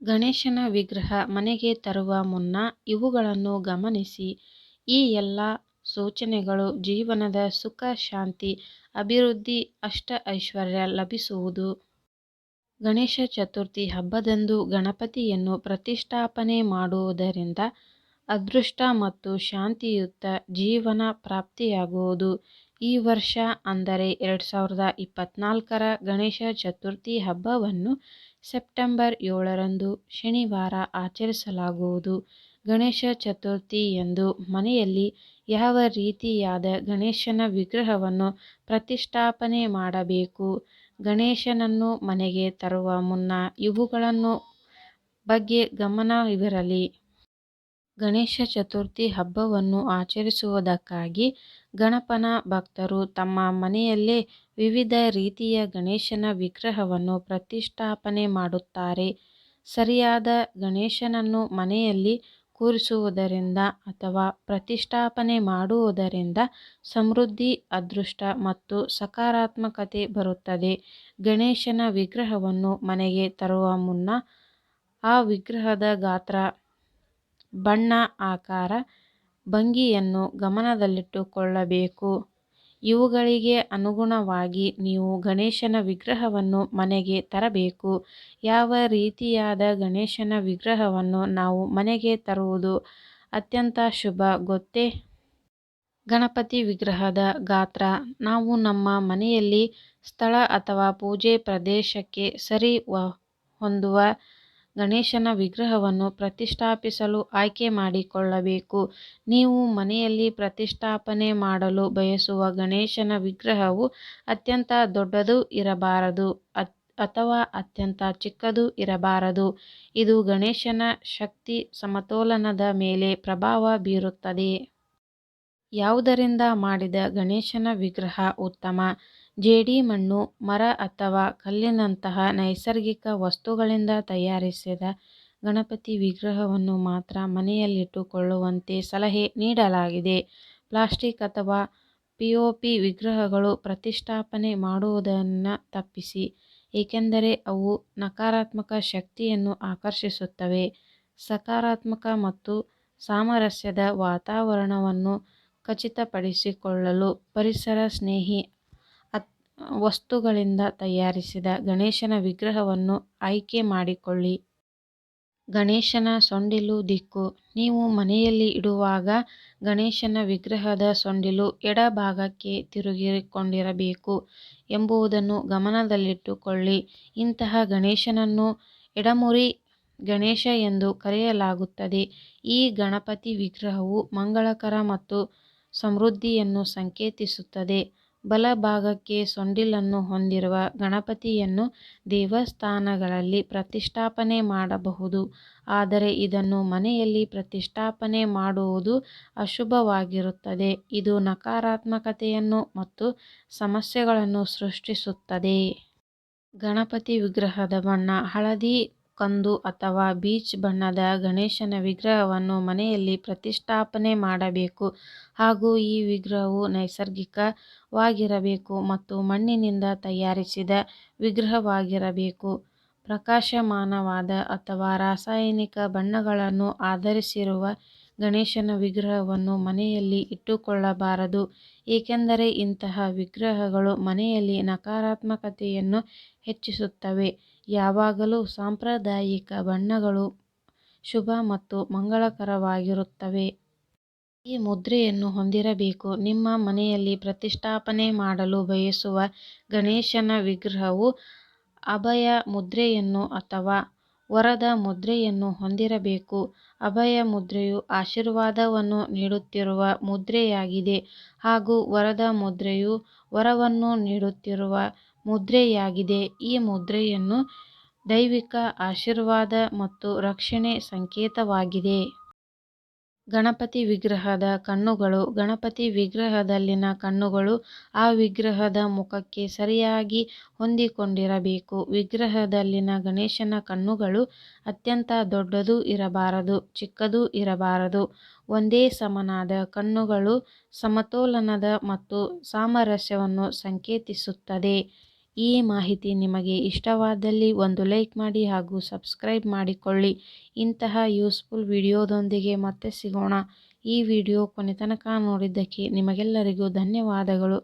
ಗಣೇಶನ ವಿಗ್ರಹ ಮನೆಗೆ ತರುವ ಮುನ್ನ ಇವುಗಳನ್ನು ಗಮನಿಸಿ. ಈ ಎಲ್ಲ ಸೂಚನೆಗಳು ಜೀವನದ ಸುಖ, ಶಾಂತಿ, ಅಭಿವೃದ್ಧಿ, ಅಷ್ಟ ಐಶ್ವರ್ಯ ಲಭಿಸುವುದು. ಗಣೇಶ ಚತುರ್ಥಿ ಹಬ್ಬದಂದು ಗಣಪತಿಯನ್ನು ಪ್ರತಿಷ್ಠಾಪನೆ ಮಾಡುವುದರಿಂದ ಅದೃಷ್ಟ ಮತ್ತು ಶಾಂತಿಯುತ ಜೀವನ ಪ್ರಾಪ್ತಿಯಾಗುವುದು. ಈ ವರ್ಷ ಅಂದರೆ 2024ರ ಗಣೇಶ ಚತುರ್ಥಿ ಹಬ್ಬವನ್ನು ಸೆಪ್ಟೆಂಬರ್ 7ರಂದು ಶನಿವಾರ ಆಚರಿಸಲಾಗುವುದು. ಗಣೇಶ ಚತುರ್ಥಿಯಂದು ಮನೆಯಲ್ಲಿ ಯಾವ ರೀತಿಯಾದ ಗಣೇಶನ ವಿಗ್ರಹವನ್ನು ಪ್ರತಿಷ್ಠಾಪನೆ ಮಾಡಬೇಕು? ಗಣೇಶನನ್ನು ಮನೆಗೆ ತರುವ ಮುನ್ನ ಇವುಗಳನ್ನು ಬಗ್ಗೆ ಗಮನವಿರಲಿ. ಗಣೇಶ ಚತುರ್ಥಿ ಹಬ್ಬವನ್ನು ಆಚರಿಸುವುದಕ್ಕಾಗಿ ಗಣಪನ ಭಕ್ತರು ತಮ್ಮ ಮನೆಯಲ್ಲೇ ವಿವಿಧ ರೀತಿಯ ಗಣೇಶನ ವಿಗ್ರಹವನ್ನು ಪ್ರತಿಷ್ಠಾಪನೆ ಮಾಡುತ್ತಾರೆ. ಸರಿಯಾದ ಗಣೇಶನನ್ನು ಮನೆಯಲ್ಲಿ ಕೂರಿಸುವುದರಿಂದ ಅಥವಾ ಪ್ರತಿಷ್ಠಾಪನೆ ಮಾಡುವುದರಿಂದ ಸಮೃದ್ಧಿ, ಅದೃಷ್ಟ ಮತ್ತು ಸಕಾರಾತ್ಮಕತೆ ಬರುತ್ತದೆ. ಗಣೇಶನ ವಿಗ್ರಹವನ್ನು ಮನೆಗೆ ತರುವ ಮುನ್ನ ಆ ವಿಗ್ರಹದ ಗಾತ್ರ, ಬಣ್ಣ, ಆಕಾರ, ಭಂಗಿಯನ್ನು ಗಮನದಲ್ಲಿಟ್ಟುಕೊಳ್ಳಬೇಕು. ಇವುಗಳಿಗೆ ಅನುಗುಣವಾಗಿ ನೀವು ಗಣೇಶನ ವಿಗ್ರಹವನ್ನು ಮನೆಗೆ ತರಬೇಕು. ಯಾವ ರೀತಿಯಾದ ಗಣೇಶನ ವಿಗ್ರಹವನ್ನು ನಾವು ಮನೆಗೆ ತರುವುದು ಅತ್ಯಂತ ಶುಭ ಗೊತ್ತೇ? ಗಣಪತಿ ವಿಗ್ರಹದ ಗಾತ್ರ. ನಾವು ನಮ್ಮ ಮನೆಯಲ್ಲಿ ಸ್ಥಳ ಅಥವಾ ಪೂಜೆ ಪ್ರದೇಶಕ್ಕೆ ಸರಿ ಹೊಂದುವ ಗಣೇಶನ ವಿಗ್ರಹವನ್ನು ಪ್ರತಿಷ್ಠಾಪಿಸಲು ಆಯ್ಕೆ ಮಾಡಿಕೊಳ್ಳಬೇಕು. ನೀವು ಮನೆಯಲ್ಲಿ ಪ್ರತಿಷ್ಠಾಪನೆ ಮಾಡಲು ಬಯಸುವ ಗಣೇಶನ ವಿಗ್ರಹವು ಅತ್ಯಂತ ದೊಡ್ಡದೂ ಇರಬಾರದು ಅಥವಾ ಅತ್ಯಂತ ಚಿಕ್ಕದೂ ಇರಬಾರದು. ಇದು ಗಣೇಶನ ಶಕ್ತಿ ಸಮತೋಲನದ ಮೇಲೆ ಪ್ರಭಾವ ಬೀರುತ್ತದೆ. ಯಾವುದರಿಂದ ಮಾಡಿದ ಗಣೇಶನ ವಿಗ್ರಹ ಉತ್ತಮ? ಜೇಡಿಮಣ್ಣು, ಮರ ಅಥವಾ ಕಲ್ಲಿನಂತಹ ನೈಸರ್ಗಿಕ ವಸ್ತುಗಳಿಂದ ತಯಾರಿಸಿದ ಗಣಪತಿ ವಿಗ್ರಹವನ್ನು ಮಾತ್ರ ಮನೆಯಲ್ಲಿಟ್ಟುಕೊಳ್ಳುವಂತೆ ಸಲಹೆ ನೀಡಲಾಗಿದೆ. ಪ್ಲಾಸ್ಟಿಕ್ ಅಥವಾ ಪಿಒಪಿ ವಿಗ್ರಹಗಳು ಪ್ರತಿಷ್ಠಾಪನೆ ಮಾಡುವುದನ್ನು ತಪ್ಪಿಸಿ, ಏಕೆಂದರೆ ಅವು ನಕಾರಾತ್ಮಕ ಶಕ್ತಿಯನ್ನು ಆಕರ್ಷಿಸುತ್ತವೆ. ಸಕಾರಾತ್ಮಕ ಮತ್ತು ಸಾಮರಸ್ಯದ ವಾತಾವರಣವನ್ನು ಖಚಿತಪಡಿಸಿಕೊಳ್ಳಲು ಪರಿಸರ ಸ್ನೇಹಿ ವಸ್ತುಗಳಿಂದ ತಯಾರಿಸಿದ ಗಣೇಶನ ವಿಗ್ರಹವನ್ನು ಆಯ್ಕೆ ಮಾಡಿಕೊಳ್ಳಿ. ಗಣೇಶನ ಸೊಂಡಿಲು ದಿಕ್ಕು. ನೀವು ಮನೆಯಲ್ಲಿ ಇಡುವಾಗ ಗಣೇಶನ ವಿಗ್ರಹದ ಸೊಂಡಿಲು ಎಡ ಭಾಗಕ್ಕೆ ತಿರುಗಿಕೊಂಡಿರಬೇಕು ಎಂಬುದನ್ನು ಗಮನದಲ್ಲಿಟ್ಟುಕೊಳ್ಳಿ. ಇಂತಹ ಗಣೇಶನನ್ನು ಎಡಮುರಿ ಗಣೇಶ ಎಂದು ಕರೆಯಲಾಗುತ್ತದೆ. ಈ ಗಣಪತಿ ವಿಗ್ರಹವು ಮಂಗಳಕರ ಮತ್ತು ಸಮೃದ್ಧಿಯನ್ನು ಸಂಕೇತಿಸುತ್ತದೆ. ಬಲಭಾಗಕ್ಕೆ ಸೊಂಡಿಲನ್ನು ಹೊಂದಿರುವ ಗಣಪತಿಯನ್ನು ದೇವಸ್ಥಾನಗಳಲ್ಲಿ ಪ್ರತಿಷ್ಠಾಪನೆ ಮಾಡಬಹುದು, ಆದರೆ ಇದನ್ನು ಮನೆಯಲ್ಲಿ ಪ್ರತಿಷ್ಠಾಪನೆ ಮಾಡುವುದು ಅಶುಭವಾಗಿರುತ್ತದೆ. ಇದು ನಕಾರಾತ್ಮಕತೆಯನ್ನು ಮತ್ತು ಸಮಸ್ಯೆಗಳನ್ನು ಸೃಷ್ಟಿಸುತ್ತದೆ. ಗಣಪತಿ ವಿಗ್ರಹದ ಬಣ್ಣ. ಹಳದಿ, ಕಂದು ಅಥವಾ ಬೀಚ್ ಬಣ್ಣದ ಗಣೇಶನ ವಿಗ್ರಹವನ್ನು ಮನೆಯಲ್ಲಿ ಪ್ರತಿಷ್ಠಾಪನೆ ಮಾಡಬೇಕು ಹಾಗೂ ಈ ವಿಗ್ರಹವು ನೈಸರ್ಗಿಕವಾಗಿರಬೇಕು ಮತ್ತು ಮಣ್ಣಿನಿಂದ ತಯಾರಿಸಿದ ವಿಗ್ರಹವಾಗಿರಬೇಕು. ಪ್ರಕಾಶಮಾನವಾದ ಅಥವಾ ರಾಸಾಯನಿಕ ಬಣ್ಣಗಳನ್ನು ಆಧರಿಸಿರುವ ಗಣೇಶನ ವಿಗ್ರಹವನ್ನು ಮನೆಯಲ್ಲಿ ಇಟ್ಟುಕೊಳ್ಳಬಾರದು, ಏಕೆಂದರೆ ಇಂತಹ ವಿಗ್ರಹಗಳು ಮನೆಯಲ್ಲಿ ನಕಾರಾತ್ಮಕತೆಯನ್ನು ಹೆಚ್ಚಿಸುತ್ತವೆ. ಯಾವಾಗಲೂ ಸಾಂಪ್ರದಾಯಿಕ ಬಣ್ಣಗಳು ಶುಭ ಮತ್ತು ಮಂಗಳಕರವಾಗಿರುತ್ತವೆ. ಈ ಮುದ್ರೆಯನ್ನು ಹೊಂದಿರಬೇಕು. ನಿಮ್ಮ ಮನೆಯಲ್ಲಿ ಪ್ರತಿಷ್ಠಾಪನೆ ಮಾಡಲು ಬಯಸುವ ಗಣೇಶನ ವಿಗ್ರಹವು ಅಭಯ ಮುದ್ರೆಯನ್ನು ಅಥವಾ ವರದ ಮುದ್ರೆಯನ್ನು ಹೊಂದಿರಬೇಕು. ಅಭಯ ಮುದ್ರೆಯು ಆಶೀರ್ವಾದವನ್ನು ನೀಡುತ್ತಿರುವ ಮುದ್ರೆಯಾಗಿದೆ ಹಾಗೂ ವರದ ಮುದ್ರೆಯು ವರವನ್ನು ನೀಡುತ್ತಿರುವ ಮುದ್ರೆಯಾಗಿದೆ. ಈ ಮುದ್ರೆಯನ್ನು ದೈವಿಕ ಆಶೀರ್ವಾದ ಮತ್ತು ರಕ್ಷಣೆ ಸಂಕೇತವಾಗಿದೆ. ಗಣಪತಿ ವಿಗ್ರಹದ ಕಣ್ಣುಗಳು. ಗಣಪತಿ ವಿಗ್ರಹದಲ್ಲಿನ ಕಣ್ಣುಗಳು ಆ ವಿಗ್ರಹದ ಮುಖಕ್ಕೆ ಸರಿಯಾಗಿ ಹೊಂದಿಕೊಂಡಿರಬೇಕು. ವಿಗ್ರಹದಲ್ಲಿನ ಗಣೇಶನ ಕಣ್ಣುಗಳು ಅತ್ಯಂತ ದೊಡ್ಡದೂ ಇರಬಾರದು, ಚಿಕ್ಕದೂ ಇರಬಾರದು. ಒಂದೇ ಸಮನಾದ ಕಣ್ಣುಗಳು ಸಮತೋಲನದ ಮತ್ತು ಸಾಮರಸ್ಯವನ್ನು ಸಂಕೇತಿಸುತ್ತದೆ. ಈ ಮಾಹಿತಿ ನಿಮಗೆ ಇಷ್ಟವಾದಲ್ಲಿ ಒಂದು ಲೈಕ್ ಮಾಡಿ ಹಾಗೂ ಸಬ್ಸ್ಕ್ರೈಬ್ ಮಾಡಿಕೊಳ್ಳಿ. ಇಂತಹ ಯೂಸ್ಫುಲ್ ವಿಡಿಯೋದೊಂದಿಗೆ ಮತ್ತೆ ಸಿಗೋಣ. ಈ ವಿಡಿಯೋ ಕೊನೆ ತನಕ ನೋಡಿದ್ದಕ್ಕೆ ನಿಮಗೆಲ್ಲರಿಗೂ ಧನ್ಯವಾದಗಳು.